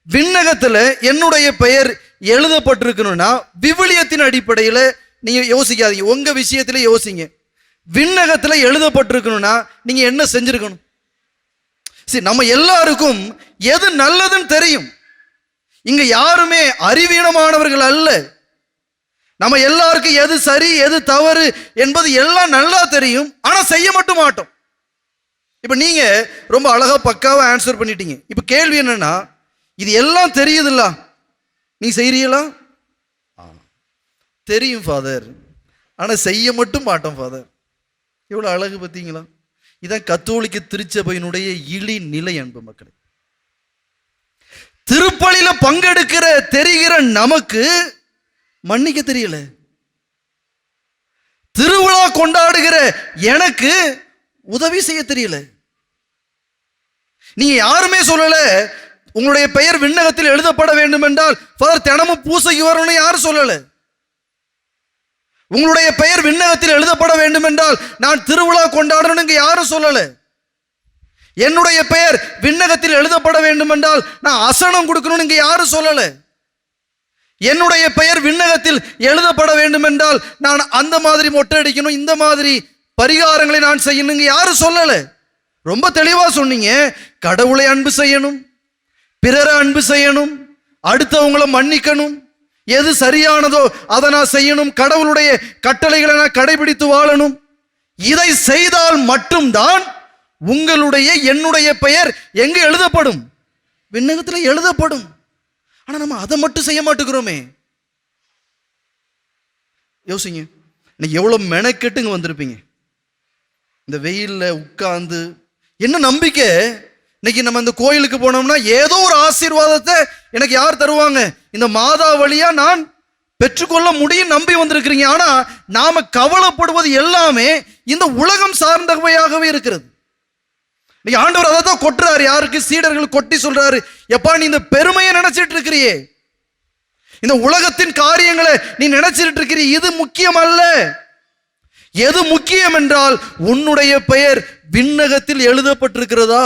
விண்ணகத்துல என்னுடைய பெயர் எழுதப்பட்டிருக்கணும்னா விவிலியத்தின் அடிப்படையில் நீங்க யோசிக்காதீங்க, உங்க விஷயத்துல யோசிங்க. விண்ணகத்துல எழுதப்பட்டிருக்கணும்னா நீங்க என்ன செஞ்சிருக்கணும்? சரி, நம்ம எல்லாருக்கும் எது நல்லதுன்னு தெரியும். இங்க யாருமே அறிவீனமானவர்கள் அல்ல. நம்ம எல்லாருக்கும் எது சரி எது தவறு என்பது எல்லாம் நல்லா தெரியும். ஆனா செய்ய மட்டும் மாட்டோம். இப்ப நீங்க ரொம்ப அழகா பக்காவா ஆன்சர் பண்ணிட்டீங்க. இப்ப கேள்வி என்னன்னா, இது எல்லாம் தெரியுதுல்ல, நீ செய்றீங்களா? தெரியும் ஃபாதர், ஆனா செய்ய மட்டும் மாட்டோம் ஃபாதர். எவ்வளவு அழகு பார்த்தீங்களா? இதான் கத்தோலிக்க திருச்சபையினுடைய இழி நிலை. அன்பு மக்களே, திருப்பலியில பங்கெடுக்கிற தெரிகிற நமக்கு மன்னிக்க தெரியல. திருவிழா கொண்டாடுகிற எனக்கு உதவி செய்ய தெரியல. நீங்க யாருமே சொல்லல உங்களுடைய பெயர் விண்ணகத்தில் எழுதப்பட வேண்டும் என்றால் ஃபாதர் தினமும் பூசைக்கு வரணும்னு யாரும் சொல்லல. உங்களுடைய பெயர் விண்ணகத்தில் எழுதப்பட வேண்டும் என்றால் நான் திருவிழா கொண்டாடணும் யாரும் சொல்லல. என்னுடைய பெயர் விண்ணகத்தில் எழுதப்பட வேண்டும் என்றால் நான் அசனம் கொடுக்கணும் இங்க யாரும் சொல்லல. என்னுடைய பெயர் விண்ணகத்தில் எழுதப்பட வேண்டும் என்றால் நான் அந்த மாதிரி மொட்டை அடிக்கணும், இந்த மாதிரி பரிகாரங்களை நான் செய்யணும் யாரும் சொல்லல. ரொம்ப தெளிவா சொன்னீங்க. கடவுளை அன்பு செய்யணும், பிறரை அன்பு செய்யணும், அடுத்தவங்களை மன்னிக்கணும், எது சரியானதோ அதை நான் செய்யணும், கடவுளுடைய கட்டளைகளை நான் கடைபிடித்து வாழணும். இதை செய்தால் மட்டும்தான் உங்களுடைய என்னுடைய பெயர் எங்க எழுதப்படும்? விண்ணகத்தில் எழுதப்படும். ஆனா நம்ம அதை மட்டும் செய்ய மாட்டேங்கிறோமே. யோசிங்க, இன்னைக்கு எவ்வளவு மெனக்கெட்டுங்க வந்திருப்பீங்க இந்த வெயில்ல உட்கார்ந்து. என்ன நம்பிக்கை? இன்னைக்கு நம்ம இந்த கோயிலுக்கு போனோம்னா ஏதோ ஒரு ஆசீர்வாதத்தை எனக்கு யார் தருவாங்க, இந்த மாதா வழியா நான் பெற்றுக்கொள்ள முடியும் நம்பி வந்திருக்கிறீங்க. ஆனா நாம கவலைப்படுவது எல்லாமே இந்த உலகம் சார்ந்தவையாகவே இருக்கிறது. இன்னைக்கு ஆண்டவர் அதை தான் கொட்டுறாரு. யாருக்கு? சீடர்கள் கொட்டி சொல்றாரு, எப்பா நீ இந்த பெருமையை நினைச்சிட்டு இருக்கிறியே, இந்த உலகத்தின் காரியங்களை நீ நினைச்சிட்டு இருக்கிறீ, இது முக்கியம் அல்ல. எது முக்கியம் என்றால் உன்னுடைய பெயர் விண்ணகத்தில் எழுதப்பட்டிருக்கிறதா?